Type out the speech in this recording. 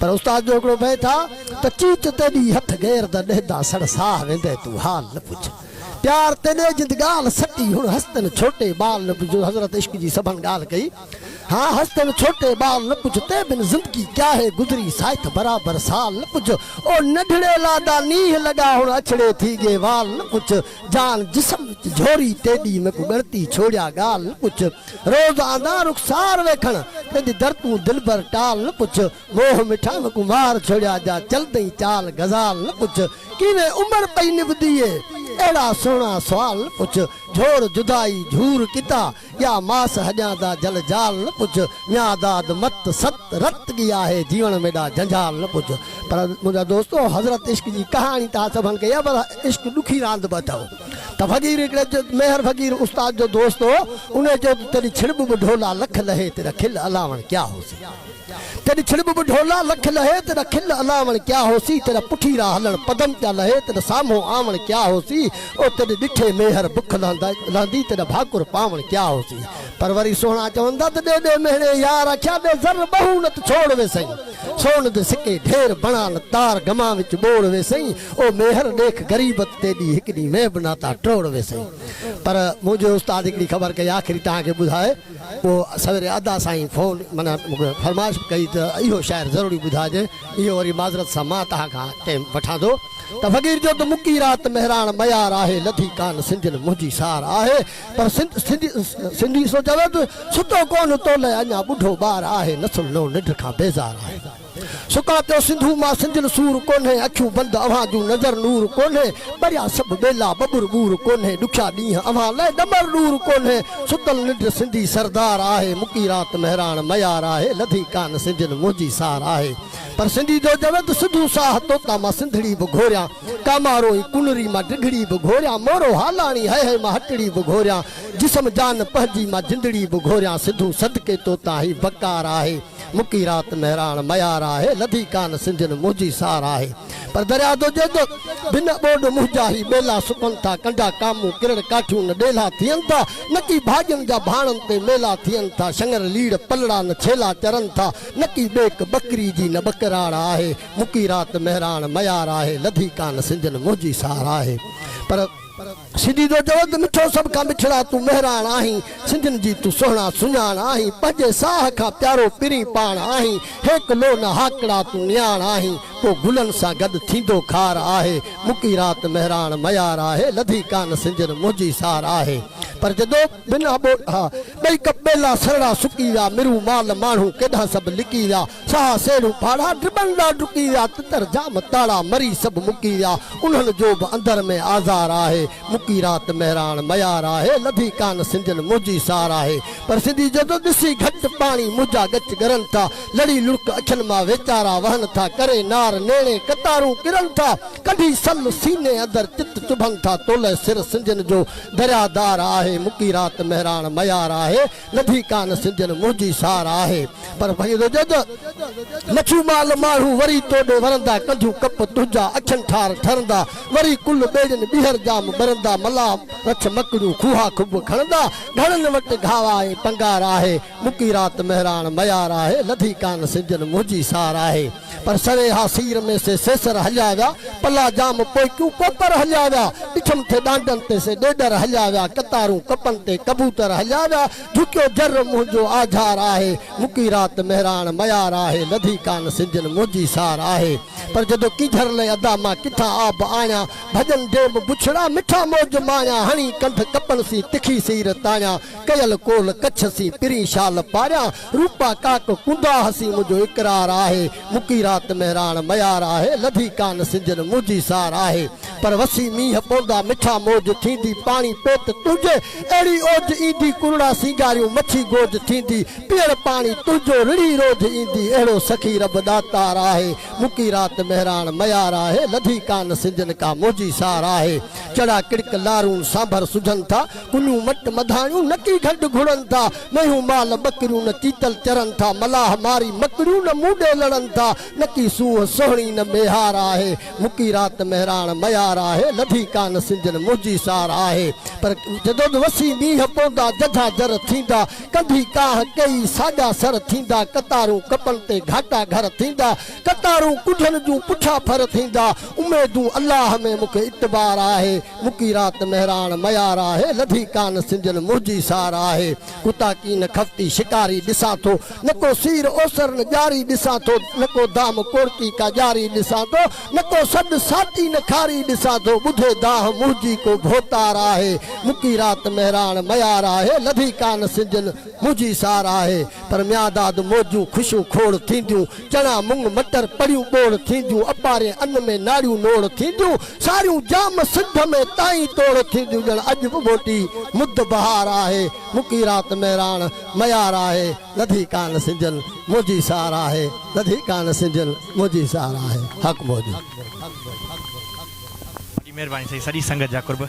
पर उस्ताद जो हिकिड़ो भए था त चीच तेॾी हथ घेर त ॾेदा सड़ साह वेंदे तूं हाल न पुछ प्यार तेॾे जिद ॻाल्हि सटी हुन हस्तन छोटे बाल न पुछ हज़रत इश्क जी सभन ॻाल्हि कई हाँ हस्तन छोटे बाल न पुछ ते बिन जिंदगी क्या है गुजरी साइथ बराबर साल न पुछ ओ नढड़े लादा नीह लगा हुन अछड़े थी गे वाल न पुछ जान जिस्म झोरी तेॾी में को गणती छोड़िया ॻाल्हि न पुछ रोज़ आंदा रुखसार वेखण तेॾी दरतूं दिलबर टाल न पुछ मोह मिठा में को मार छोड़िया जा चलदई चाल गज़ाल न पुछ किवें उमर पई निभदीए एड़ा सोना सवाल न पुछ झोर जुदाई झूर किता या मास हजादा जल जाल न पुछ म्यादाद मत सत रत की आहे जीवन में दा जंजाल न पुछ पर मुझा दोस्तों हज़रत इश्क जी कहानी ता सबन के या पर इश्क दुखी रांद बताओ त फकीर हिकिड़े मेहर फकीर उस्ताद जो दोस्त हो उन जो तेरी छिड़ब ढोला लख लहे तेरा खिल अलावण क्या होसी तेरी छिड़ब ढोला लख लहे तेरा खिल अलावण क्या होसी तेरा पुठी रा हलण पदम क्या लहे तेरा सामो आवण क्या होसी ओ तेरे डिठे मेहर बुख लांदी तेरा भाकुर पावण क्या होसी पर वरी सोना चवंदा त दे दे मेहणे यार आख्या दे जर बहु न छोड़ वे सही सोन दे सिके ढेर बणा न तार गमा विच बोड़ वे सही ओ मेहर देख गरीबत तेडी हिकड़ी में बनाता टोड़ वे सही पर मुझे उस्ताद हिकड़ी खबर के आखिरी ता के बुधाए वो सवेरे अदा साईं फोन मना फरमाइश कई त इहो शायर जरूरी बुधाजे इहो वरी माजरत सा मां ता का टाइम वठा दो त फकीर जो तो मुकी रात मेहरान मयार आहे लधी कान सिंधन मुझी सार आहे पर सिंधी सोचवे तो सुतो कोन तोले अञा बुढ़ो बार आहे नसल नो निड खां बेजार आहे सुका तो सिंधु मां सिंधन सूर कोन्हे अखियूं बंद अवां जूं नज़र नूर कोन्हे बरिया सब बेला बबुर बूर कोन्हे दुखिया ॾींहं अवां लाइ डमर नूर कोन्हे सुतल निड सिंधी सरदार आहे मुकी रात मेहरान मयार आहे लधी कान सिंधन मुझी सार आहे पर सिंधी जो जवे तो सिद्धू साह तोता मां सिंधड़ी बि घोरिया कामारो ई कुनरी मां डिघड़ी बि घोरिया मोरो हालाणी है मां हटड़ी बि घोरिया जिस्म जान पहजी मां जिंदड़ी बि घोरिया सिद्धू सदके तोता ही बकार आहे मुकी रात मेहरान मयार आहे लधी कान सिंधन मुझी सार आहे पर दरिया दो जे तो बिन बोड मुंहिंजा ही बेला सुकन था कंडा कामू किरण काठियूं न डेला थियन था नकी भाॼियुनि जा भाणनि ते मेला थियन था शंगर लीड़ पलड़ा न छेला चरन था नकी बेक बकरी जी न बकराड़ आहे मुकी रात मेहरान मयार आहे लधी कान सिंधन मुझी सार आहे पर सिंधी जो जवत मिठो सब का मिठड़ा तू मेहरान आही सिंधन जी तू सोहना सुञाण आही पंजे साह का प्यारो पिरी पाण आही हेक लो न हाकड़ा तू न्याण आही तो गुलन सा गद थींदो खार आहे मुकी रात मेहरान मयार आहे लधी कान सिंधन मुझी सार आहे पर जदो बिना बो हा बई कपेला सरड़ा सुकी विया मिरू माल माण्हू केॾा सभु लिकी विया साह सेड़ू फाड़ा ड्रिबंदा डुकी विया तितर जाम ताड़ा मरी सभु मुकी विया उन्हनि जो बि अंदर में आज़ार आहे मुकी रात मेहरान मयार आहे लधी कान सिंधन मुझी सार आहे पर सिंधी जदो ॾिसी घट पाणी मुझा गच गरन था लड़ी लुड़क अखियुनि मां वेचारा वहन था करे नार नेणे कतारूं किरन था कढी सल सीने अंदर चित चुभन था तोले सिर सिंधन जो दरियादार आहे मुकी रात मेहरान मयार आहे लधी कान सिंधन मुझी सार आहे पर भई जद मछू माल माण्हू वरी तोड़े वरंदा कंधू कप तुंहिंजा अखियुनि ठार ठरंदा वरी कुल बेजन बिहर जाम बरंदा मला रछ मकड़ू खूहा खुब खणंदा घणनि वटि घावा ऐं पंगार आहे मुकी रात मेहरान मयार आहे लधी कान सिंधन मुझी सार आहे पर सरे हा सीर में से सेसर हलिया विया पला जाम पोइकू कोपर हलिया विया ॾिठम थे डांडन ते से ॾेडर हलिया विया कतारूं कपन ते कबूतर हलिया विया झुकियो जर मुंहिंजो आधार आहे मुकी रात मेहरान मयार आहे लधी कान सिंधन मुझी सार आहे पर जदो किझर ले अदा मां किथा आब आया भजन देव बुछड़ा मिठा मौज माया हणी कंठ कपन सी तिखी सीर ताया कयल कोल कच्छ सी पिरी शाल पारिया रूपा काक कुंदा हसी मुझो इकरार आहे मुकी रात मेहरान मयार आहे लधी कान सिंधन मुझी सार आहे पर वसी मीह पौंदा मिठा मौज थींदी पानी पेट तुझे एड़ी ओज ईंदी कुरड़ा सिंगारियूं मच्छी गोज थींदी पीअण पानी तुझो रिड़ी रोज ईंदी एड़ो सखी रब दातार आहे मुकी रात मेहरान मयार आहे लधी कान सिंधन का मुझी सार आहे चढ़ा किड़क लारून सांभर सुझन था कुनू मट मधाणियूं नकी घंट घुड़न था मयूं माल बकरियूं न चीतल चरन था मलाह मारी मकड़ियूं न मूडे लड़न था नकी सूह सोहणी न मेहार आहे मुकी रात मेहरान मयार मयार आहे लधी कान सिंजन मुंहिंजी सार आहे पर जदों वसी मींहं पवंदा जझा जर थींदा कंधी काह कई साॻा सर थींदा कतारूं कपनि ते घाटा घर थींदा कतारूं कुझनि जूं पुठा फर थींदा उमेदूं अल्लाह में मूंखे इतबार आहे मुकी रात मेहरान मयार आहे लधी कान सिंजन मुंहिंजी सार आहे कुता कीन खफ्ती शिकारी ॾिसां थो न को सीर ओसर न ॼारी ॾिसां थो न को दाम कोड़की का ॼारी ॾिसां थो न को सॾु साटी न खारी ॾिसां थो ॿुधे दाह मुंहिंजी को भोतार आहे मुकी रात मेहरान मयार आहे लधी कान सिंजन मुंहिंजी सार आहे पर म्यादाद मौजूं ख़ुशियूं खोड़ थींदियूं चणा मुंग मटर पड़ियूं ॿोड़ थींदियूं अपारे अन्न में नाड़ियूं नोड़ थींदियूं सारियूं जाम सिंध में ताईं तोड़ थींदियूं ॼण अॼु बि मोटी मुद बहार आहे मुकी रात मेहरान मयार आहे लधी कान सिंजन मुंहिंजी सार आहे लधी कान सिंजन मुंहिंजी सार आहे हक़ मौजूद महिरबानी सही सॼी संगत जा कुर्ब